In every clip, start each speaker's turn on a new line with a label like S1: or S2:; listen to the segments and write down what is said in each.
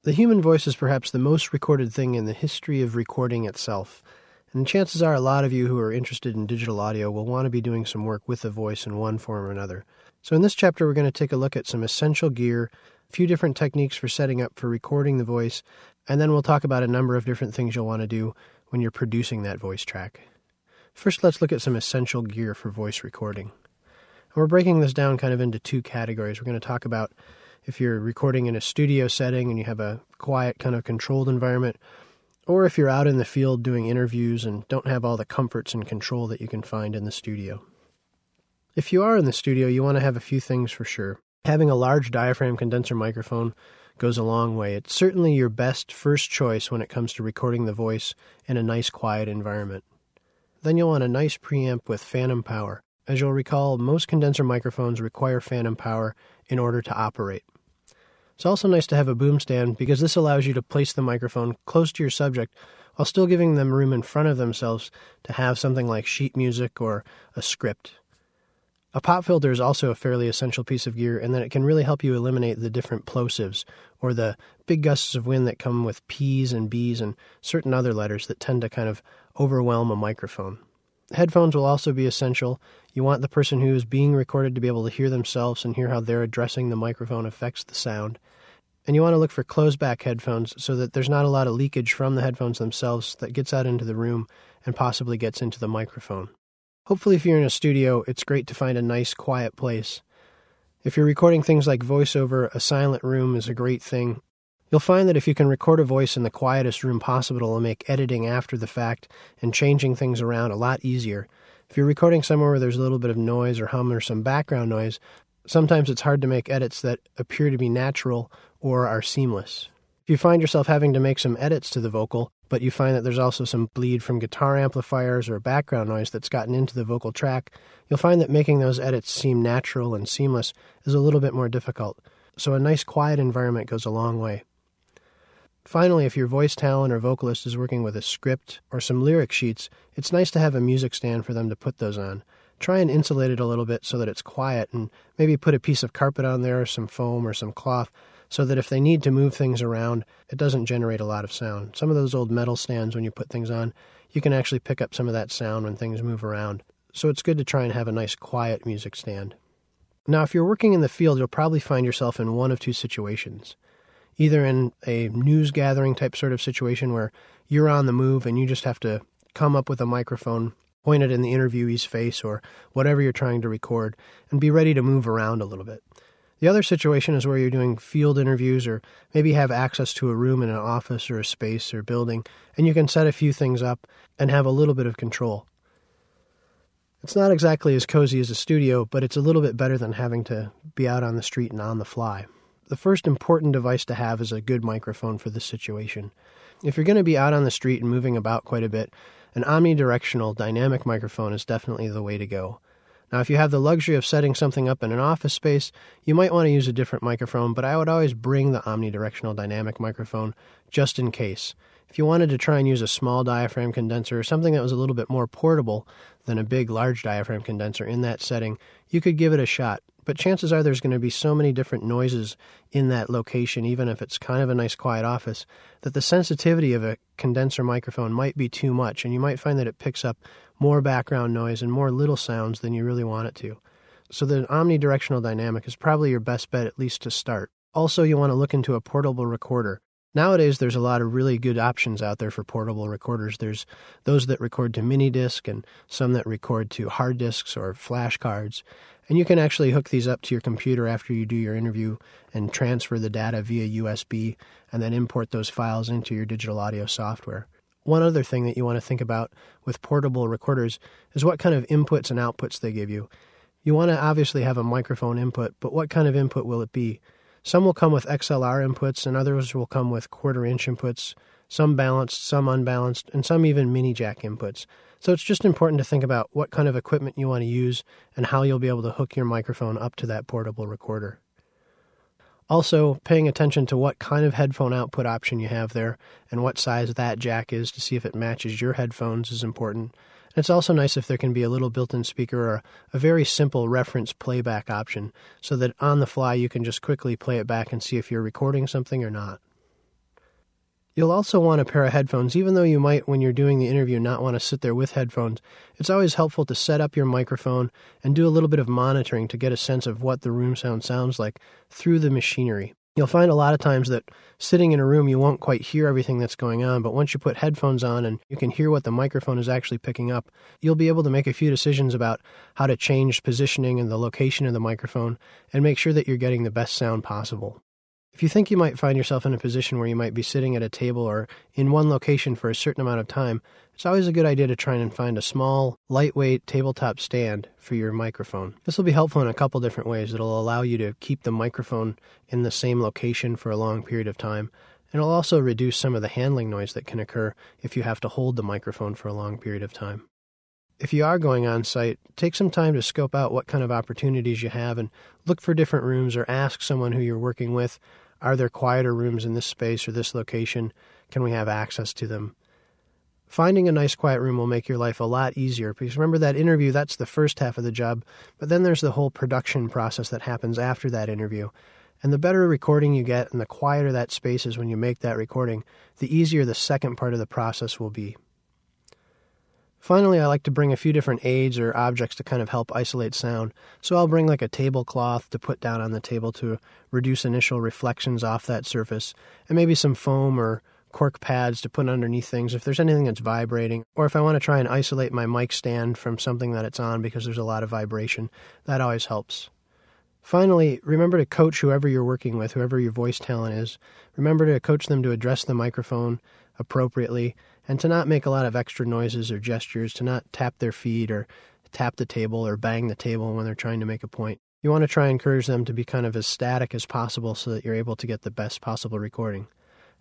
S1: The human voice is perhaps the most recorded thing in the history of recording itself, and chances are a lot of you who are interested in digital audio will want to be doing some work with the voice in one form or another. So in this chapter, we're going to take a look at some essential gear, a few different techniques for setting up for recording the voice, and then we'll talk about a number of different things you'll want to do when you're producing that voice track. First, let's look at some essential gear for voice recording. And we're breaking this down kind of into two categories. We're going to talk about if you're recording in a studio setting and you have a quiet kind of controlled environment, or if you're out in the field doing interviews and don't have all the comforts and control that you can find in the studio. If you are in the studio, you want to have a few things for sure. Having a large diaphragm condenser microphone goes a long way. It's certainly your best first choice when it comes to recording the voice in a nice quiet environment. Then you'll want a nice preamp with phantom power. As you'll recall, most condenser microphones require phantom power in order to operate. It's also nice to have a boom stand because this allows you to place the microphone close to your subject while still giving them room in front of themselves to have something like sheet music or a script. A pop filter is also a fairly essential piece of gear in that it can really help you eliminate the different plosives or the big gusts of wind that come with P's and B's and certain other letters that tend to kind of overwhelm a microphone. Headphones will also be essential. You want the person who is being recorded to be able to hear themselves and hear how they're addressing the microphone affects the sound. And you want to look for closed-back headphones so that there's not a lot of leakage from the headphones themselves that gets out into the room and possibly gets into the microphone. Hopefully, if you're in a studio, it's great to find a nice, quiet place. If you're recording things like voiceover, a silent room is a great thing. You'll find that if you can record a voice in the quietest room possible, it'll make editing after the fact and changing things around a lot easier. If you're recording somewhere where there's a little bit of noise or hum or some background noise, sometimes it's hard to make edits that appear to be natural or are seamless. If you find yourself having to make some edits to the vocal, but you find that there's also some bleed from guitar amplifiers or background noise that's gotten into the vocal track, you'll find that making those edits seem natural and seamless is a little bit more difficult. So a nice quiet environment goes a long way. Finally, if your voice talent or vocalist is working with a script or some lyric sheets, it's nice to have a music stand for them to put those on. Try and insulate it a little bit so that it's quiet and maybe put a piece of carpet on there or some foam or some cloth so that if they need to move things around, it doesn't generate a lot of sound. Some of those old metal stands, when you put things on, you can actually pick up some of that sound when things move around. So it's good to try and have a nice quiet music stand. Now, if you're working in the field, you'll probably find yourself in one of two situations. Either in a news gathering type sort of situation where you're on the move and you just have to come up with a microphone, point it in the interviewee's face or whatever you're trying to record, and be ready to move around a little bit. The other situation is where you're doing field interviews or maybe have access to a room in an office or a space or building, and you can set a few things up and have a little bit of control. It's not exactly as cozy as a studio, but it's a little bit better than having to be out on the street and on the fly. The first important device to have is a good microphone for this situation. If you're going to be out on the street and moving about quite a bit, an omnidirectional dynamic microphone is definitely the way to go. Now, if you have the luxury of setting something up in an office space, you might want to use a different microphone, but I would always bring the omnidirectional dynamic microphone just in case. If you wanted to try and use a small diaphragm condenser or something that was a little bit more portable than a big, large diaphragm condenser in that setting, you could give it a shot. But chances are there's going to be so many different noises in that location, even if it's kind of a nice quiet office, that the sensitivity of a condenser microphone might be too much, and you might find that it picks up more background noise and more little sounds than you really want it to. So the omnidirectional dynamic is probably your best bet, at least to start. Also, you want to look into a portable recorder. Nowadays, there's a lot of really good options out there for portable recorders. There's those that record to mini disc and some that record to hard disks or flash cards. And you can actually hook these up to your computer after you do your interview and transfer the data via USB and then import those files into your digital audio software. One other thing that you want to think about with portable recorders is what kind of inputs and outputs they give you. You want to obviously have a microphone input, but what kind of input will it be? Some will come with XLR inputs and others will come with quarter-inch inputs, some balanced, some unbalanced, and some even mini jack inputs. So it's just important to think about what kind of equipment you want to use and how you'll be able to hook your microphone up to that portable recorder. Also, paying attention to what kind of headphone output option you have there and what size that jack is to see if it matches your headphones is important. And it's also nice if there can be a little built-in speaker or a very simple reference playback option so that on the fly you can just quickly play it back and see if you're recording something or not. You'll also want a pair of headphones, even though you might, when you're doing the interview, not want to sit there with headphones. It's always helpful to set up your microphone and do a little bit of monitoring to get a sense of what the room sounds like through the machinery. You'll find a lot of times that sitting in a room you won't quite hear everything that's going on, but once you put headphones on and you can hear what the microphone is actually picking up, you'll be able to make a few decisions about how to change positioning and the location of the microphone and make sure that you're getting the best sound possible. If you think you might find yourself in a position where you might be sitting at a table or in one location for a certain amount of time, it's always a good idea to try and find a small, lightweight tabletop stand for your microphone. This will be helpful in a couple different ways. It'll allow you to keep the microphone in the same location for a long period of time, and it'll also reduce some of the handling noise that can occur if you have to hold the microphone for a long period of time. If you are going on site, take some time to scope out what kind of opportunities you have and look for different rooms or ask someone who you're working with, are there quieter rooms in this space or this location? Can we have access to them? Finding a nice quiet room will make your life a lot easier because remember that interview, that's the first half of the job, but then there's the whole production process that happens after that interview. And the better recording you get and the quieter that space is when you make that recording, the easier the second part of the process will be. Finally, I like to bring a few different aids or objects to kind of help isolate sound. So I'll bring like a tablecloth to put down on the table to reduce initial reflections off that surface, and maybe some foam or cork pads to put underneath things if there's anything that's vibrating, or if I want to try and isolate my mic stand from something that it's on because there's a lot of vibration. That always helps. Finally, remember to coach whoever you're working with, whoever your voice talent is. Remember to coach them to address the microphone appropriately and to not make a lot of extra noises or gestures, to not tap their feet or tap the table or bang the table when they're trying to make a point. You want to try and encourage them to be kind of as static as possible so that you're able to get the best possible recording.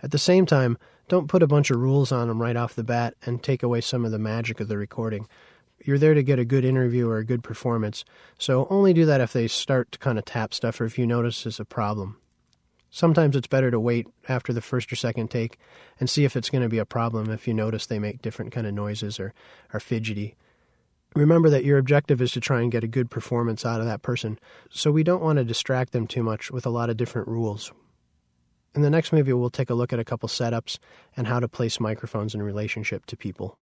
S1: At the same time, don't put a bunch of rules on them right off the bat and take away some of the magic of the recording. You're there to get a good interview or a good performance, so only do that if they start to kind of tap stuff or if you notice it's a problem. Sometimes it's better to wait after the first or second take and see if it's going to be a problem if you notice they make different kind of noises or are fidgety. Remember that your objective is to try and get a good performance out of that person, so we don't want to distract them too much with a lot of different rules. In the next movie, we'll take a look at a couple setups and how to place microphones in relationship to people.